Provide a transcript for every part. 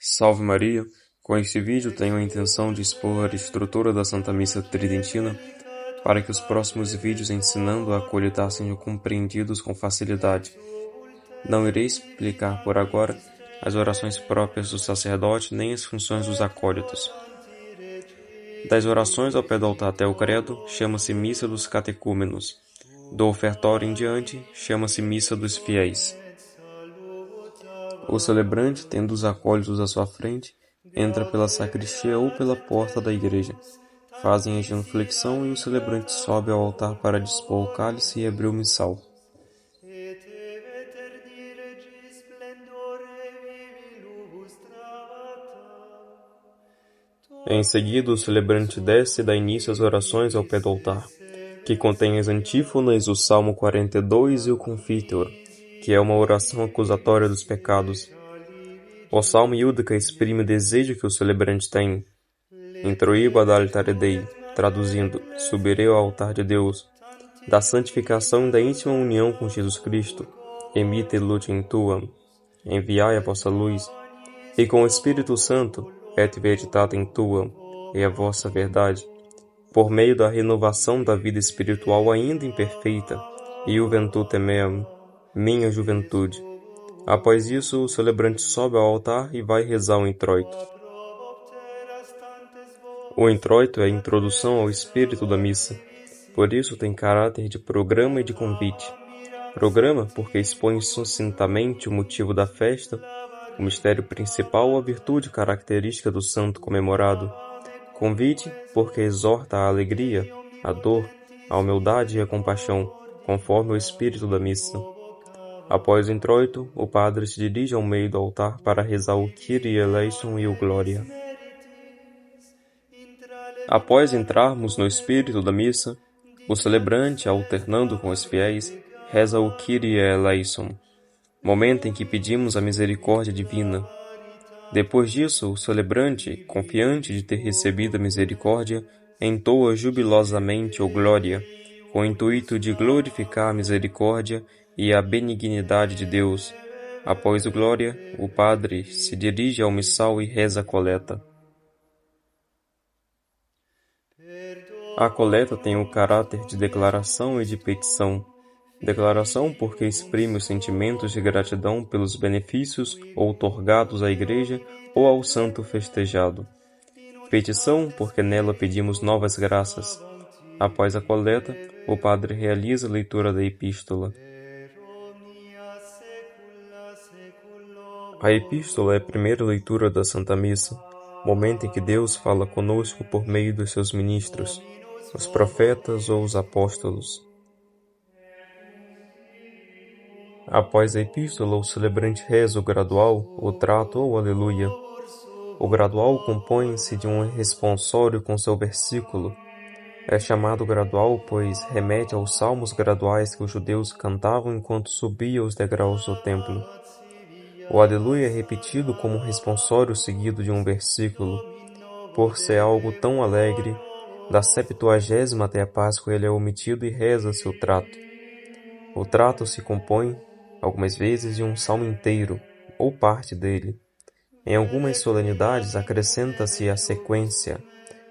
Salve Maria! Com este vídeo tenho a intenção de expor a estrutura da Santa Missa Tridentina para que os próximos vídeos ensinando a acolhitar sejam compreendidos com facilidade. Não irei explicar por agora as orações próprias do sacerdote nem as funções dos acólitos. Das orações ao pé do altar até o credo, chama-se Missa dos Catecúmenos. Do ofertório em diante, chama-se Missa dos Fiéis. O celebrante, tendo os acólitos à sua frente, entra pela sacristia ou pela porta da igreja. Fazem a genuflexão e o celebrante sobe ao altar para dispor o cálice e abrir o missal. Em seguida, o celebrante desce e dá início às orações ao pé do altar, que contém as antífonas, o Salmo 42 e o Confiteor, que é uma oração acusatória dos pecados. O Salmo Iúdica exprime o desejo que o celebrante tem. Introibo ad altare Dei, traduzindo, subirei ao altar de Deus, da santificação e da íntima união com Jesus Cristo, emite lucem tuam, enviai a vossa luz, e com o Espírito Santo, et veritatem tuam, e a vossa verdade, por meio da renovação da vida espiritual ainda imperfeita, e juventude meam, minha juventude. Após isso, o celebrante sobe ao altar e vai rezar o introito. O introito é a introdução ao espírito da missa, por isso tem caráter de programa e de convite. Programa porque expõe sucintamente o motivo da festa, o mistério principal ou a virtude característica do santo comemorado. Convite porque exorta a alegria, a dor, a humildade e a compaixão, conforme o espírito da missa. Após o introito, o padre se dirige ao meio do altar para rezar o Kyrie eleison e o Glória. Após entrarmos no espírito da missa, o celebrante, alternando com os fiéis, reza o Kyrie eleison, momento em que pedimos a misericórdia divina. Depois disso, o celebrante, confiante de ter recebido a misericórdia, entoa jubilosamente o Glória, com o intuito de glorificar a misericórdia e a benignidade de Deus. Após o Glória, o padre se dirige ao missal e reza a coleta. A coleta tem o caráter de declaração e de petição. Declaração porque exprime os sentimentos de gratidão pelos benefícios outorgados à Igreja ou ao santo festejado. Petição porque nela pedimos novas graças. Após a coleta, o padre realiza a leitura da epístola. A epístola é a primeira leitura da Santa Missa, momento em que Deus fala conosco por meio dos seus ministros, os profetas ou os apóstolos. Após a epístola, o celebrante reza o gradual, o trato ou o aleluia. O gradual compõe-se de um responsório com seu versículo. É chamado gradual, pois remete aos salmos graduais que os judeus cantavam enquanto subiam os degraus do templo. O aleluia é repetido como um responsório seguido de um versículo. Por ser algo tão alegre, da 70ª até a Páscoa ele é omitido e reza-se o trato. O trato se compõe, algumas vezes, de um salmo inteiro, ou parte dele. Em algumas solenidades acrescenta-se a sequência,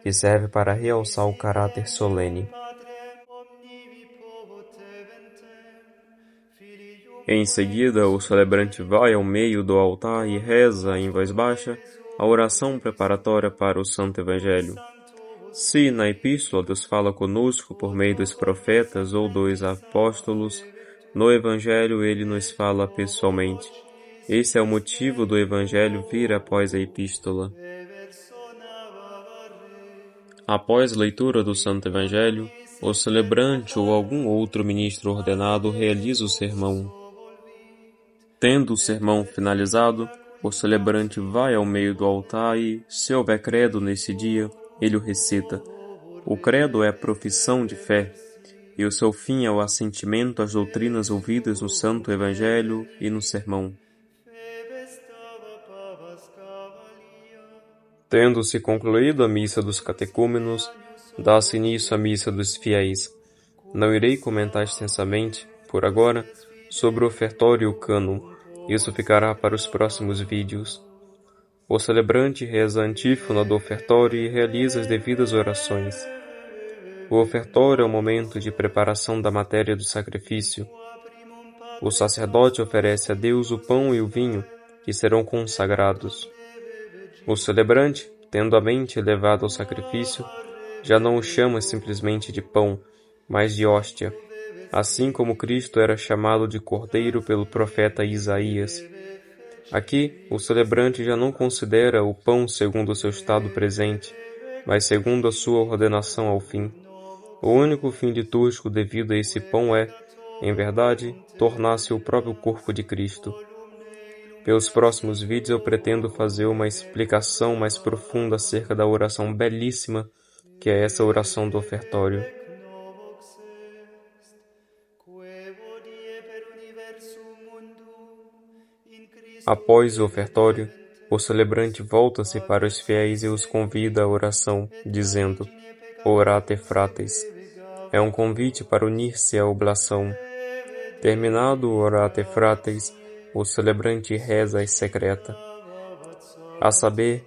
que serve para realçar o caráter solene. Em seguida, o celebrante vai ao meio do altar e reza em voz baixa a oração preparatória para o Santo Evangelho. Se na epístola Deus fala conosco por meio dos profetas ou dos apóstolos, no Evangelho ele nos fala pessoalmente. Esse é o motivo do Evangelho vir após a epístola. Após a leitura do Santo Evangelho, o celebrante ou algum outro ministro ordenado realiza o sermão. Tendo o sermão finalizado, o celebrante vai ao meio do altar e, se houver credo nesse dia, ele o recita. O credo é a profissão de fé, e o seu fim é o assentimento às doutrinas ouvidas no Santo Evangelho e no sermão. Tendo-se concluído a missa dos catecúmenos, dá-se início à missa dos fiéis. Não irei comentar extensamente, por agora, sobre o ofertório e o cânon. Isso ficará para os próximos vídeos. O celebrante reza a antífona do ofertório e realiza as devidas orações. O ofertório é o momento de preparação da matéria do sacrifício. O sacerdote oferece a Deus o pão e o vinho, que serão consagrados. O celebrante, tendo a mente elevada ao sacrifício, já não o chama simplesmente de pão, mas de hóstia, assim como Cristo era chamado de Cordeiro pelo profeta Isaías. Aqui, o celebrante já não considera o pão segundo o seu estado presente, mas segundo a sua ordenação ao fim. O único fim litúrgico devido a esse pão é, em verdade, tornar-se o próprio corpo de Cristo. Pelos próximos vídeos eu pretendo fazer uma explicação mais profunda acerca da oração belíssima que é essa oração do ofertório. Após o ofertório, o celebrante volta-se para os fiéis e os convida à oração, dizendo: Orate frates. É um convite para unir-se à oblação. Terminado o Orate frates, o celebrante reza as secreta. A saber,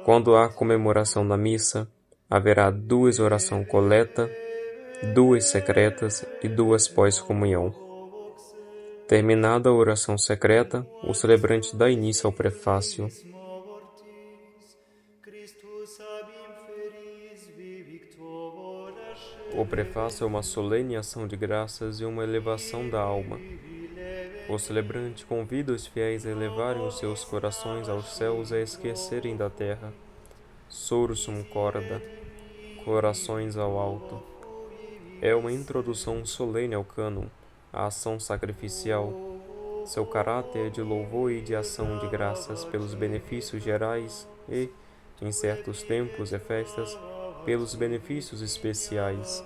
quando há comemoração da missa, haverá 2 orações coleta, 2 secretas e 2 pós-comunhão. Terminada a oração secreta, o celebrante dá início ao prefácio. O prefácio é uma solene ação de graças e uma elevação da alma. O celebrante convida os fiéis a elevarem os seus corações aos céus e a esquecerem da terra. Sursum corda, corações ao alto. É uma introdução solene ao cânon, a ação sacrificial. Seu caráter é de louvor e de ação de graças pelos benefícios gerais e, em certos tempos e festas, pelos benefícios especiais.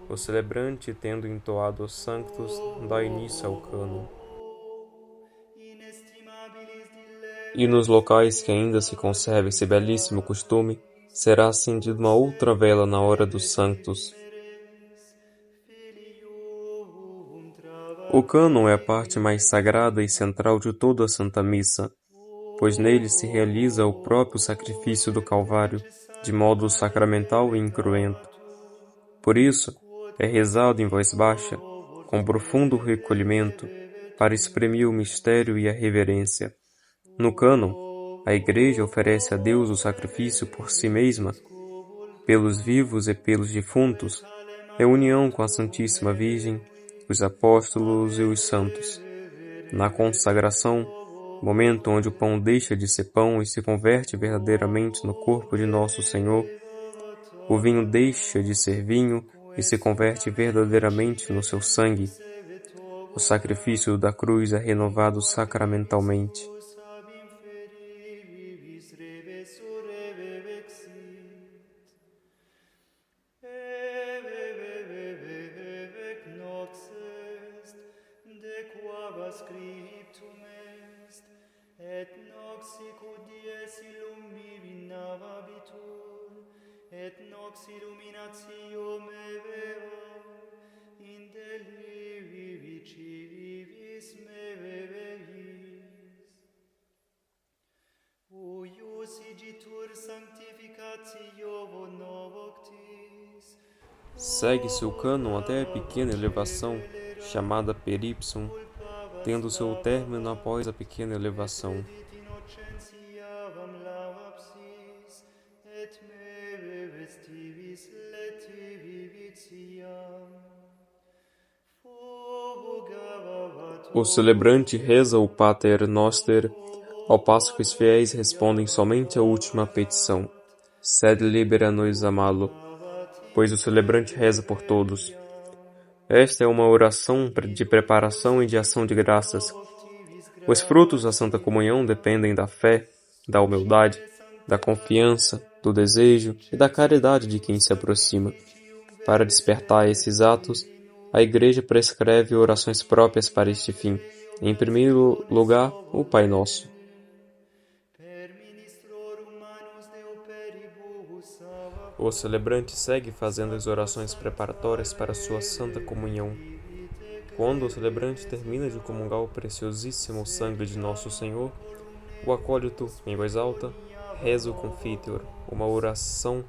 O celebrante, tendo entoado os sanctos, dá início ao cânon. E nos locais que ainda se conserva esse belíssimo costume, será acendida uma outra vela na hora dos sanctos. O cânon é a parte mais sagrada e central de toda a Santa Missa, pois nele se realiza o próprio sacrifício do Calvário, de modo sacramental e incruento. Por isso, é rezado em voz baixa, com profundo recolhimento, para exprimir o mistério e a reverência. No cânon, a Igreja oferece a Deus o sacrifício por si mesma, pelos vivos e pelos defuntos, em união com a Santíssima Virgem, os apóstolos e os santos. Na consagração, momento onde o pão deixa de ser pão e se converte verdadeiramente no corpo de nosso Senhor, o vinho deixa de ser vinho e se converte verdadeiramente no seu sangue. O sacrifício da cruz é renovado sacramentalmente. Et nox sicut dies illuminabitur, et nox illuminatium eveva, in deli vici vivis meveis. Uius igitur sanctificatio noctis. Segue-se o cânon até a pequena elevação, chamada peripsum, tendo seu término após a pequena elevação. O celebrante reza o Pater Noster, ao passo que os fiéis respondem somente à última petição, sed libera nos amalo, pois o celebrante reza por todos. Esta é uma oração de preparação e de ação de graças. Os frutos da Santa Comunhão dependem da fé, da humildade, da confiança, do desejo e da caridade de quem se aproxima. Para despertar esses atos, a Igreja prescreve orações próprias para este fim. Em primeiro lugar, o Pai Nosso. O celebrante segue fazendo as orações preparatórias para sua Santa Comunhão. Quando o celebrante termina de comungar o preciosíssimo sangue de Nosso Senhor, O acólito, em voz alta, reza o Confiteor, uma oração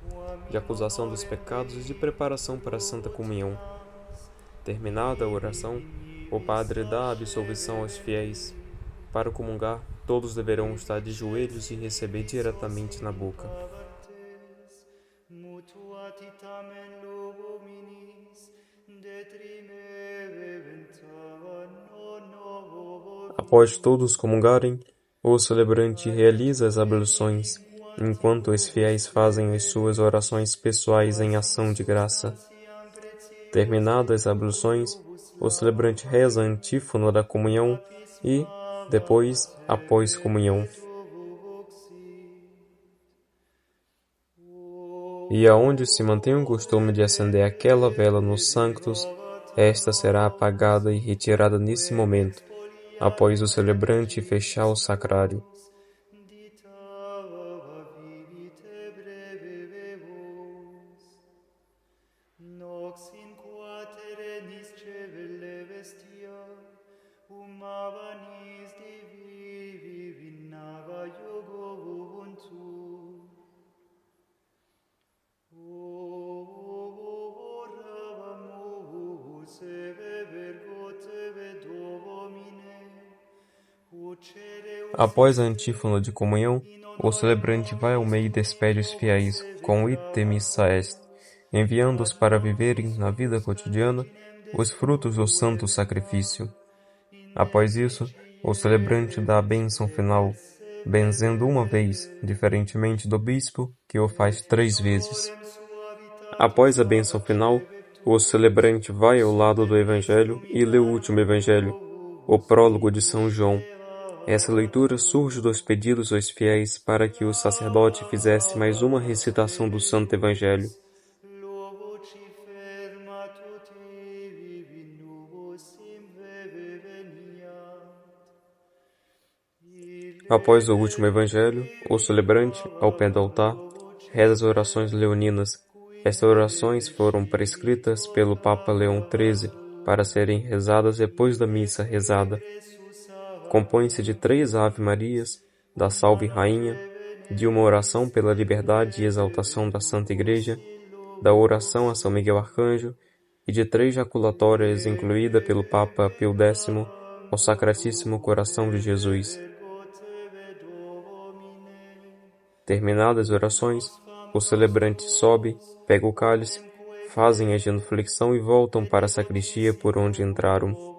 de acusação dos pecados e de preparação para a Santa Comunhão. Terminada a oração, o padre dá a absolvição aos fiéis. Para comungar, todos deverão estar de joelhos e receber diretamente na boca. Após todos comungarem, o celebrante realiza as abluções, enquanto os fiéis fazem as suas orações pessoais em ação de graça. Terminadas as abluções, o celebrante reza a antífona da comunhão e, depois, após comunhão. E aonde se mantém o costume de acender aquela vela nos sanctus, esta será apagada e retirada nesse momento, após o celebrante fechar o sacrário. Após a antífona de comunhão, o celebrante vai ao meio e despede os fiéis com ite missa est, enviando-os para viverem na vida cotidiana os frutos do santo sacrifício. Após isso, o celebrante dá a bênção final, benzendo uma vez, diferentemente do bispo, que o faz 3 vezes. Após a bênção final, o celebrante vai ao lado do Evangelho e lê o último Evangelho, o prólogo de São João. Essa leitura surge dos pedidos aos fiéis para que o sacerdote fizesse mais uma recitação do Santo Evangelho. Após o último Evangelho, o celebrante, ao pé do altar, reza as orações leoninas. Estas orações foram prescritas pelo Papa Leão XIII para serem rezadas depois da missa rezada. Compõe-se de 3 Ave-Marias, da Salve Rainha, de uma oração pela liberdade e exaltação da Santa Igreja, da oração a São Miguel Arcanjo e de 3 jaculatórias incluída pelo Papa Pio X ao Sacratíssimo Coração de Jesus. Terminadas as orações, o celebrante sobe, pega o cálice, fazem a genuflexão e voltam para a sacristia por onde entraram.